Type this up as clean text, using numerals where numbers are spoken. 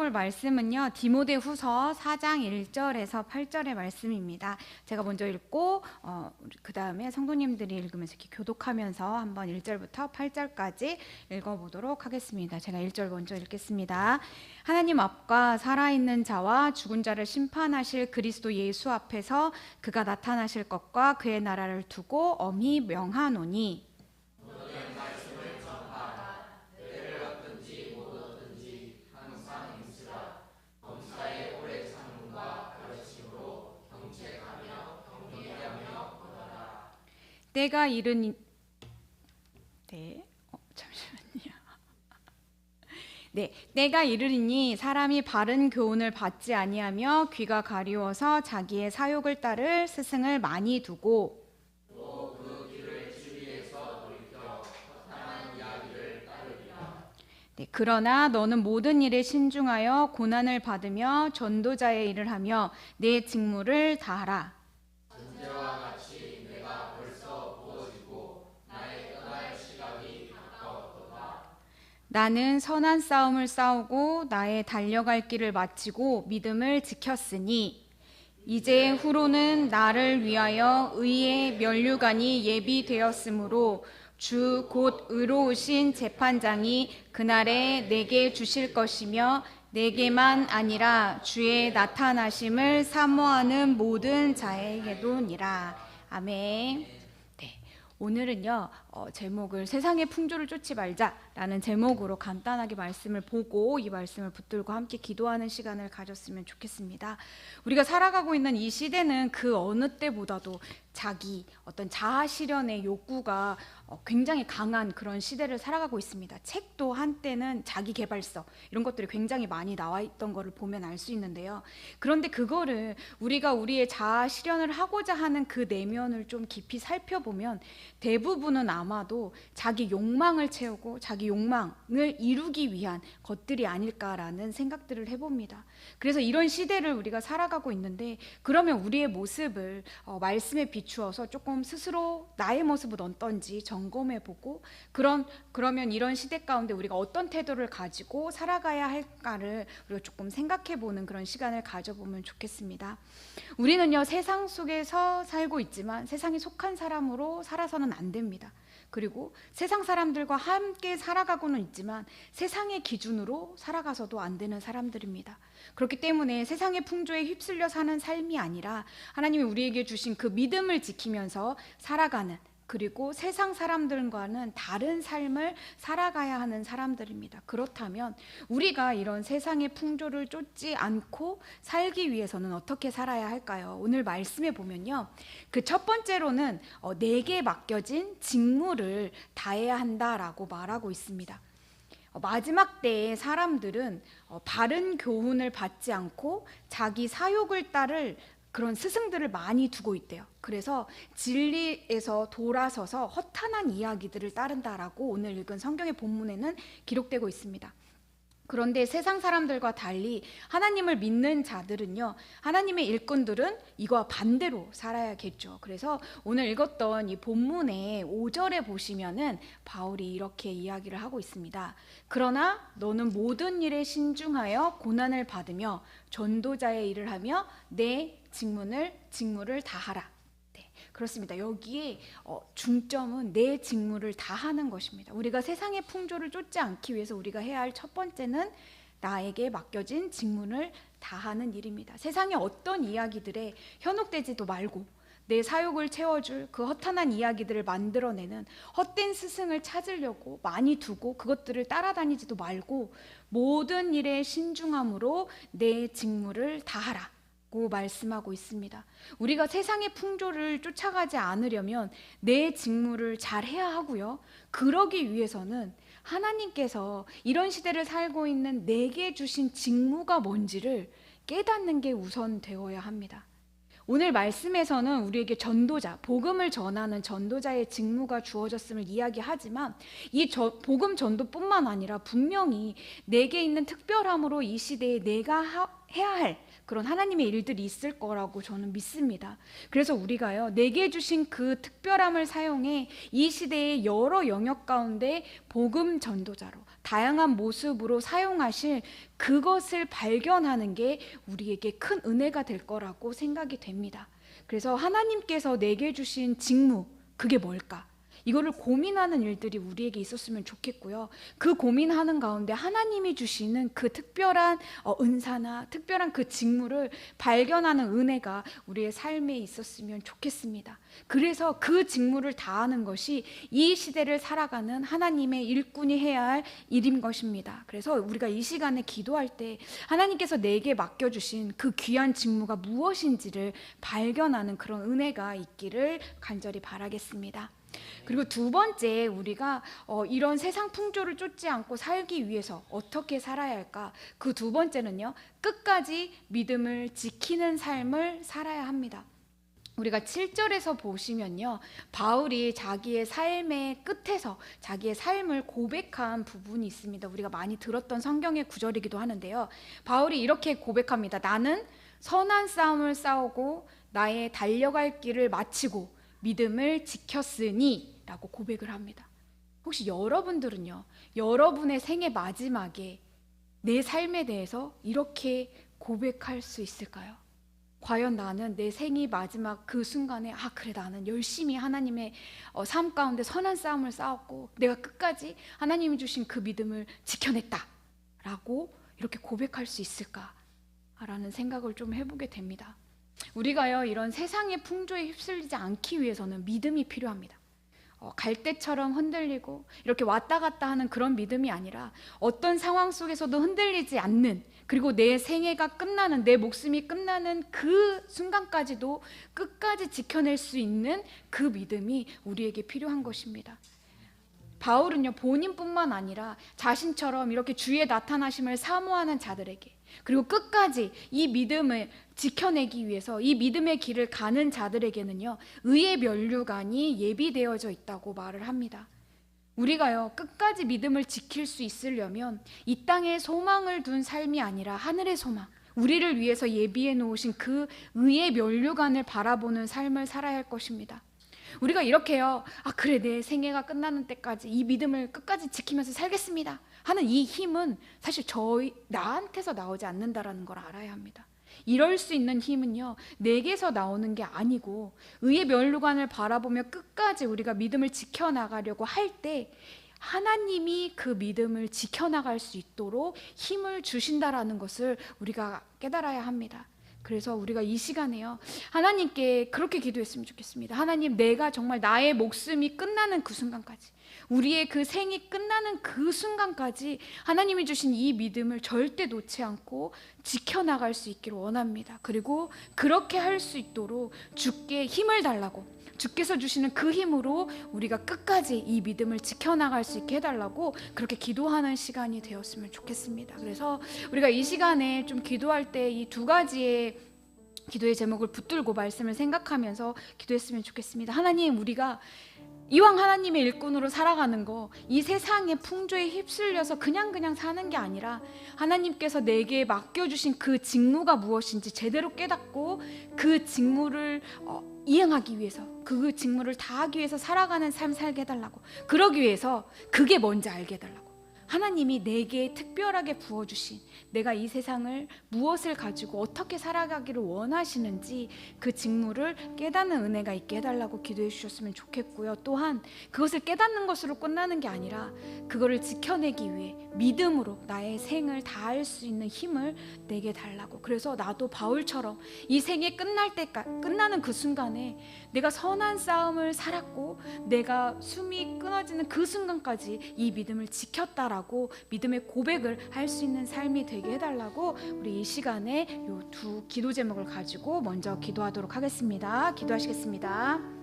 볼 말씀은요, 디모데후서 4장 1절에서 8절의 말씀입니다. 제가 먼저 읽고 그 다음에 성도님들이 읽으면서 이렇게 교독하면서 한번 1절부터 8절까지 읽어보도록 하겠습니다. 제가 1절 먼저 읽겠습니다. 하나님 앞과 살아있는 자와 죽은 자를 심판하실 그리스도 예수 앞에서 그가 나타나실 것과 그의 나라를 두고 엄히 명하노니, 때가 이르니 때가 이르리니 사람이 바른 교훈을 받지 아니하며 귀가 가리워서 자기의 사욕을 따를 스승을 많이 두고 또 그 길을 주위에서 돌이켜 허탄한 이야기를 따르리라. 그러나 너는 모든 일에 신중하여 고난을 받으며 전도자의 일을 하며 내 직무를 다하라. 나는 선한 싸움을 싸우고 나의 달려갈 길을 마치고 믿음을 지켰으니 이제 후로는 나를 위하여 의의 면류관이 예비되었으므로 주 곧 의로우신 재판장이 그날에 내게 주실 것이며 내게만 아니라 주의 나타나심을 사모하는 모든 자에게도니라. 아멘. 오늘은요, 제목을 세상의 풍조를 쫓지 말자라는 제목으로 간단하게 말씀을 보고 이 말씀을 붙들고 함께 기도하는 시간을 가졌으면 좋겠습니다. 우리가 살아가고 있는 이 시대는 그 어느 때보다도 자기 어떤 자아 실현의 욕구가 굉장히 강한 그런 시대를 살아가고 있습니다. 책도 한때는 자기 개발서 이런 것들이 굉장히 많이 나와 있던 거를 보면 알 수 있는데요. 그런데 그거를 우리가 우리의 자아 실현을 하고자 하는 그 내면을 좀 깊이 살펴보면 대부분은 아마도 자기 욕망을 채우고 자기 욕망을 이루기 위한 것들이 아닐까라는 생각들을 해봅니다. 그래서 이런 시대를 우리가 살아가고 있는데, 그러면 우리의 모습을 말씀에 비추어서 조금 스스로 나의 모습은 어떤지 점검해보고, 그러면 이런 시대 가운데 우리가 어떤 태도를 가지고 살아가야 할까를 우리가 조금 생각해보는 그런 시간을 가져보면 좋겠습니다. 우리는요, 세상 속에서 살고 있지만 세상에 속한 사람으로 살아서는 안 됩니다. 그리고 세상 사람들과 함께 살아가고는 있지만 세상의 기준으로 살아가서도 안 되는 사람들입니다. 그렇기 때문에 세상의 풍조에 휩쓸려 사는 삶이 아니라 하나님이 우리에게 주신 그 믿음을 지키면서 살아가는, 그리고 세상 사람들과는 다른 삶을 살아가야 하는 사람들입니다. 그렇다면 우리가 이런 세상의 풍조를 쫓지 않고 살기 위해서는 어떻게 살아야 할까요? 오늘 말씀에 보면요, 그 첫 번째로는 내게 맡겨진 직무를 다해야 한다라고 말하고 있습니다. 마지막 때에 사람들은 바른 교훈을 받지 않고 자기 사욕을 따를 그런 스승들을 많이 두고 있대요. 그래서 진리에서 돌아서서 허탄한 이야기들을 따른다라고 오늘 읽은 성경의 본문에는 기록되고 있습니다. 그런데 세상 사람들과 달리 하나님을 믿는 자들은요, 하나님의 일꾼들은 이거와 반대로 살아야겠죠. 그래서 오늘 읽었던 이 본문의 5절에 보시면은 바울이 이렇게 이야기를 하고 있습니다. 그러나 너는 모든 일에 신중하여 고난을 받으며 전도자의 일을 하며 내 직무를 다하라. 네, 그렇습니다. 여기에 중점은 내 직무를 다하는 것입니다. 우리가 세상의 풍조를 쫓지 않기 위해서 우리가 해야 할 첫 번째는 나에게 맡겨진 직무를 다하는 일입니다. 세상의 어떤 이야기들에 현혹되지도 말고 내 사욕을 채워줄 그 허탄한 이야기들을 만들어내는 헛된 스승을 찾으려고 많이 두고 그것들을 따라다니지도 말고 모든 일에 신중함으로 내 직무를 다하라 고 말씀하고 있습니다. 우리가 세상의 풍조를 쫓아가지 않으려면 내 직무를 잘 해야 하고요, 그러기 위해서는 하나님께서 이런 시대를 살고 있는 내게 주신 직무가 뭔지를 깨닫는 게 우선 되어야 합니다. 오늘 말씀에서는 우리에게 전도자, 복음을 전하는 전도자의 직무가 주어졌음을 이야기하지만 이 복음 전도뿐만 아니라 분명히 내게 있는 특별함으로 이 시대에 내가 해야 할 그런 하나님의 일들이 있을 거라고 저는 믿습니다. 그래서 우리가요, 내게 주신 그 특별함을 사용해 이 시대의 여러 영역 가운데 복음 전도자로, 다양한 모습으로 사용하실 그것을 발견하는 게 우리에게 큰 은혜가 될 거라고 생각이 됩니다. 그래서 하나님께서 내게 주신 직무, 그게 뭘까? 이거를 고민하는 일들이 우리에게 있었으면 좋겠고요. 그 고민하는 가운데 하나님이 주시는 그 특별한 은사나 특별한 그 직무를 발견하는 은혜가 우리의 삶에 있었으면 좋겠습니다. 그래서 그 직무를 다하는 것이 이 시대를 살아가는 하나님의 일꾼이 해야 할 일인 것입니다. 그래서 우리가 이 시간에 기도할 때 하나님께서 내게 맡겨주신 그 귀한 직무가 무엇인지를 발견하는 그런 은혜가 있기를 간절히 바라겠습니다. 그리고 두 번째, 우리가 이런 세상 풍조를 쫓지 않고 살기 위해서 어떻게 살아야 할까? 그 두 번째는요, 끝까지 믿음을 지키는 삶을 살아야 합니다. 우리가 7절에서 보시면요, 바울이 자기의 삶의 끝에서 자기의 삶을 고백한 부분이 있습니다. 우리가 많이 들었던 성경의 구절이기도 하는데요, 바울이 이렇게 고백합니다. 나는 선한 싸움을 싸우고 나의 달려갈 길을 마치고 믿음을 지켰으니 라고 고백을 합니다. 혹시 여러분들은요, 여러분의 생애 마지막에 내 삶에 대해서 이렇게 고백할 수 있을까요? 과연 나는 내 생이 마지막 그 순간에 그래, 나는 열심히 하나님의 삶 가운데 선한 싸움을 싸웠고 내가 끝까지 하나님이 주신 그 믿음을 지켜냈다 라고 이렇게 고백할 수 있을까라는 생각을 좀 해보게 됩니다. 우리가요, 이런 세상의 풍조에 휩쓸리지 않기 위해서는 믿음이 필요합니다. 갈대처럼 흔들리고 이렇게 왔다 갔다 하는 그런 믿음이 아니라 어떤 상황 속에서도 흔들리지 않는, 그리고 내 생애가 끝나는, 내 목숨이 끝나는 그 순간까지도 끝까지 지켜낼 수 있는 그 믿음이 우리에게 필요한 것입니다. 바울은요, 본인뿐만 아니라 자신처럼 이렇게 주의 나타나심을 사모하는 자들에게, 그리고 끝까지 이 믿음을 지켜내기 위해서 이 믿음의 길을 가는 자들에게는요, 의의 면류관이 예비되어져 있다고 말을 합니다. 우리가요, 끝까지 믿음을 지킬 수 있으려면 이 땅에 소망을 둔 삶이 아니라 하늘의 소망, 우리를 위해서 예비해 놓으신 그 의의 면류관을 바라보는 삶을 살아야 할 것입니다. 우리가 이렇게요, 그래, 내 생애가 끝나는 때까지 이 믿음을 끝까지 지키면서 살겠습니다 하는 이 힘은 사실 나한테서 나오지 않는다라는 걸 알아야 합니다. 이럴 수 있는 힘은요, 내게서 나오는 게 아니고 의의 면류관을 바라보며 끝까지 우리가 믿음을 지켜나가려고 할 때 하나님이 그 믿음을 지켜나갈 수 있도록 힘을 주신다라는 것을 우리가 깨달아야 합니다. 그래서 우리가 이 시간에요, 하나님께 그렇게 기도했으면 좋겠습니다. 하나님, 내가 정말 나의 목숨이 끝나는 그 순간까지, 우리의 그 생이 끝나는 그 순간까지 하나님이 주신 이 믿음을 절대 놓지 않고 지켜나갈 수 있기를 원합니다. 그리고 그렇게 할 수 있도록 주께 힘을 달라고, 주께서 주시는 그 힘으로 우리가 끝까지 이 믿음을 지켜나갈 수 있게 해달라고 그렇게 기도하는 시간이 되었으면 좋겠습니다. 그래서 우리가 이 시간에 좀 기도할 때 이 두 가지의 기도의 제목을 붙들고 말씀을 생각하면서 기도했으면 좋겠습니다. 하나님, 우리가 이왕 하나님의 일꾼으로 살아가는 거, 이 세상의 풍조에 휩쓸려서 그냥 사는 게 아니라 하나님께서 내게 맡겨주신 그 직무가 무엇인지 제대로 깨닫고 그 직무를 이행하기 위해서, 그 직무를 다하기 위해서 살아가는 삶 살게 해달라고, 그러기 위해서 그게 뭔지 알게 해달라고, 하나님이 내게 특별하게 부어주신, 내가 이 세상을 무엇을 가지고 어떻게 살아가기를 원하시는지 그 직무를 깨닫는 은혜가 있게 해달라고 기도해 주셨으면 좋겠고요. 또한 그것을 깨닫는 것으로 끝나는 게 아니라 그거를 지켜내기 위해 믿음으로 나의 생을 다할 수 있는 힘을 내게 달라고. 그래서 나도 바울처럼 이 생이 끝나는 그 순간에 내가 선한 싸움을 살았고 내가 숨이 끊어지는 그 순간까지 이 믿음을 지켰다라고 믿음의 고백을 할 수 있는 삶이 되게 해달라고 우리 이 시간에 이 두 기도 제목을 가지고 먼저 기도하도록 하겠습니다. 기도하시겠습니다.